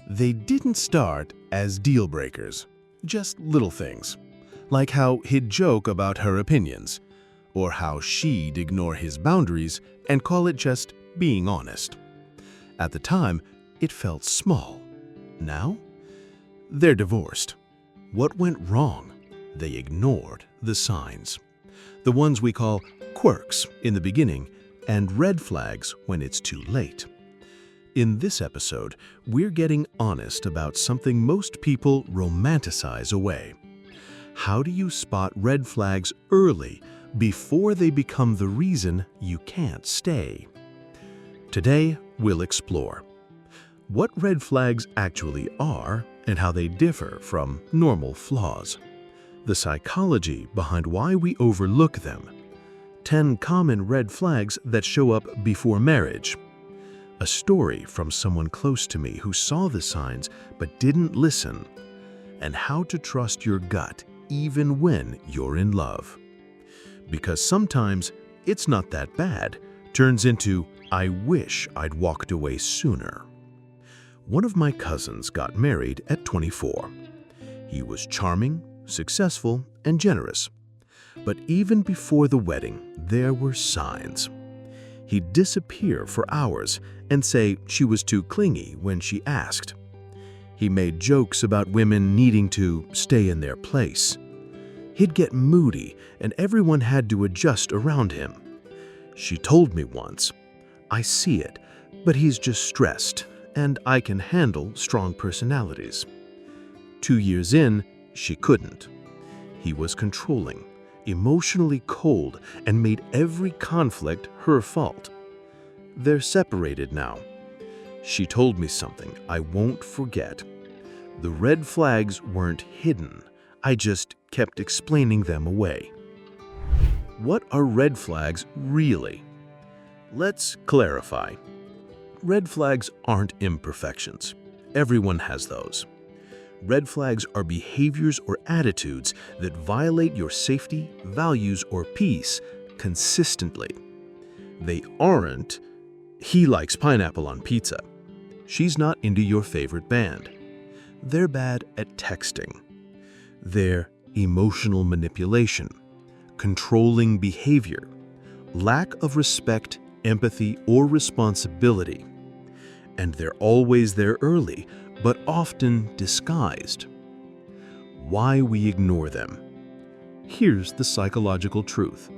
They didn't start as deal breakers, just little things, like how he'd joke about her opinions, or how she'd ignore his boundaries and call it just being honest. At the time, it felt small. Now, they're divorced. What went wrong? They ignored the signs. The ones we call quirks in the beginning and red flags when it's too late. In this episode, we're getting honest about something most people romanticize away. How do you spot red flags early before they become the reason you can't stay? Today, we'll explore what red flags actually are and how they differ from normal flaws, the psychology behind why we overlook them, 10 common red flags that show up before marriage, a story from someone close to me who saw the signs but didn't listen, and how to trust your gut even when you're in love. Because sometimes it's not that bad turns into, I wish I'd walked away sooner. One of my cousins got married at 24. He was charming, successful, and generous. But even before the wedding, there were signs. He'd disappear for hours and say she was too clingy when she asked. He made jokes about women needing to stay in their place. He'd get moody and everyone had to adjust around him. She told me once, I see it, but he's just stressed and I can handle strong personalities. 2 years in, she couldn't. He was controlling, emotionally cold, and made every conflict her fault. They're separated now. She told me something I won't forget. The red flags weren't hidden. I just kept explaining them away. What are red flags really? Let's clarify. Red flags aren't imperfections. Everyone has those. Red flags are behaviors or attitudes that violate your safety, values, or peace consistently. They aren't, he likes pineapple on pizza. She's not into your favorite band. They're bad at texting. They're emotional manipulation, controlling behavior, lack of respect, empathy, or responsibility. And they're always there early, but often disguised. Why we ignore them? Here's the psychological truth.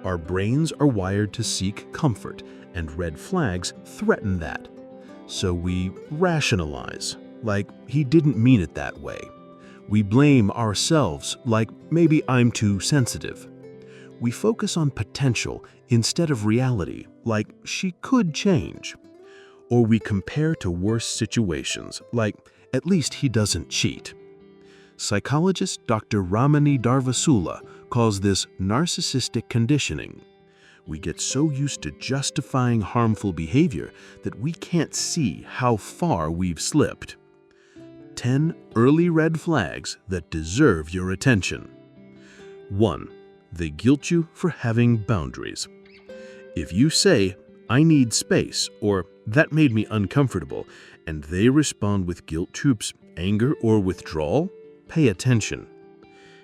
Our brains are wired to seek comfort, and red flags threaten that. So we rationalize, like he didn't mean it that way. We blame ourselves, like maybe I'm too sensitive. We focus on potential instead of reality, like she could change. Or we compare to worse situations, like at least he doesn't cheat. Psychologist Dr. Ramani Darvasula calls this narcissistic conditioning. We get so used to justifying harmful behavior that we can't see how far we've slipped. 10 early red flags that deserve your attention. 1. They guilt you for having boundaries. If you say, I need space, or that made me uncomfortable, and they respond with guilt troops, anger, or withdrawal, pay attention.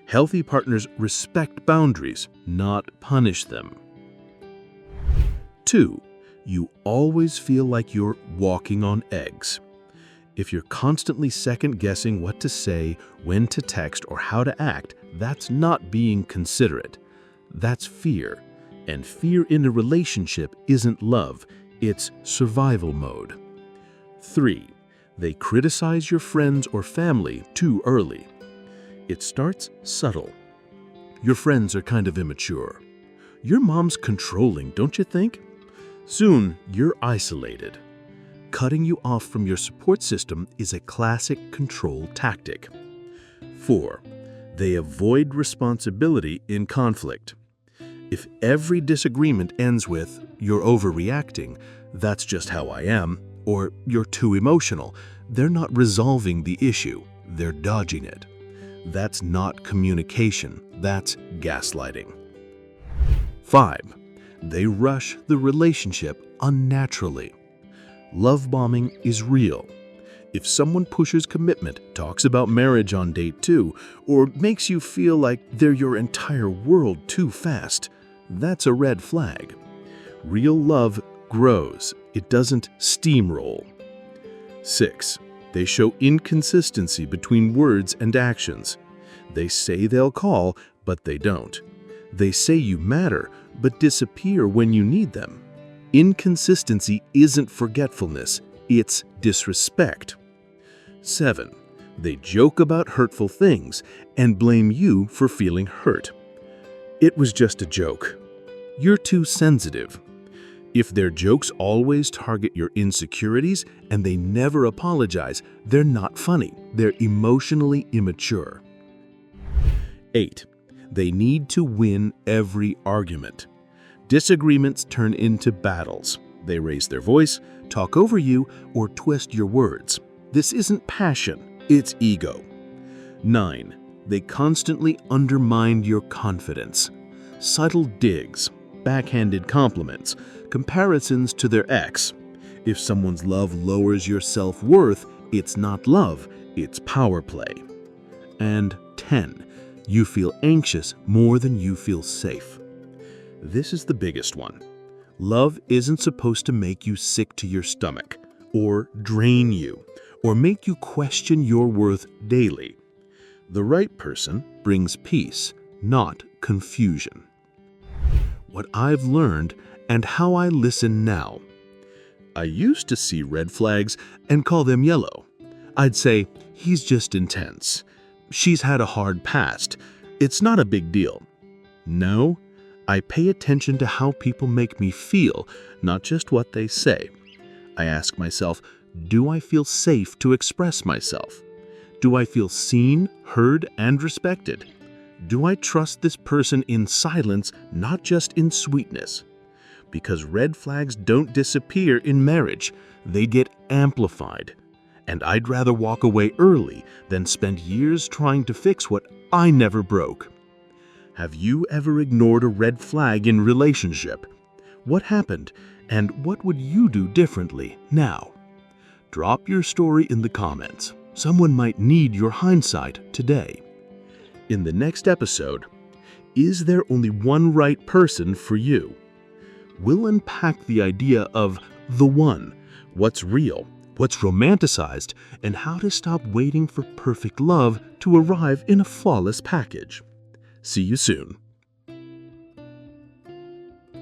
Healthy partners respect boundaries, not punish them. 2. You always feel like you're walking on eggs. If you're constantly second-guessing what to say, when to text, or how to act, that's not being considerate. That's fear. And fear in a relationship isn't love, it's survival mode. 3. They criticize your friends or family too early. It starts subtle. Your friends are kind of immature. Your mom's controlling, don't you think? Soon, you're isolated. Cutting you off from your support system is a classic control tactic. 4. They avoid responsibility in conflict. If every disagreement ends with, you're overreacting, that's just how I am, or you're too emotional, they're not resolving the issue, they're dodging it. That's not communication, that's gaslighting. 5. They rush the relationship unnaturally. Love bombing is real. If someone pushes commitment, talks about marriage on date 2, or makes you feel like they're your entire world too fast, that's a red flag. Real love grows. It doesn't steamroll. 6. They show inconsistency between words and actions. They say they'll call, but they don't. They say you matter, but disappear when you need them. Inconsistency isn't forgetfulness, it's disrespect. 7. They joke about hurtful things and blame you for feeling hurt. It was just a joke. You're too sensitive. If their jokes always target your insecurities and they never apologize, they're not funny. They're emotionally immature. 8. They need to win every argument. Disagreements turn into battles. They raise their voice, talk over you, or twist your words. This isn't passion, it's ego. 9. They constantly undermine your confidence. Subtle digs, backhanded compliments, comparisons to their ex. If someone's love lowers your self-worth, it's not love, it's power play. And 10. You feel anxious more than you feel safe. This is the biggest one. Love isn't supposed to make you sick to your stomach, or drain you, or make you question your worth daily. The right person brings peace, not confusion. What I've learned and how I listen now. I used to see red flags and call them yellow. I'd say, he's just intense. She's had a hard past. It's not a big deal. No, I pay attention to how people make me feel, not just what they say. I ask myself, do I feel safe to express myself? Do I feel seen, heard, and respected? Do I trust this person in silence, not just in sweetness? Because red flags don't disappear in marriage, they get amplified. And I'd rather walk away early than spend years trying to fix what I never broke. Have you ever ignored a red flag in relationship? What happened, and what would you do differently now? Drop your story in the comments. Someone might need your hindsight today. In the next episode, is there only one right person for you? We'll unpack the idea of the one, what's real, what's romanticized, and how to stop waiting for perfect love to arrive in a flawless package. See you soon.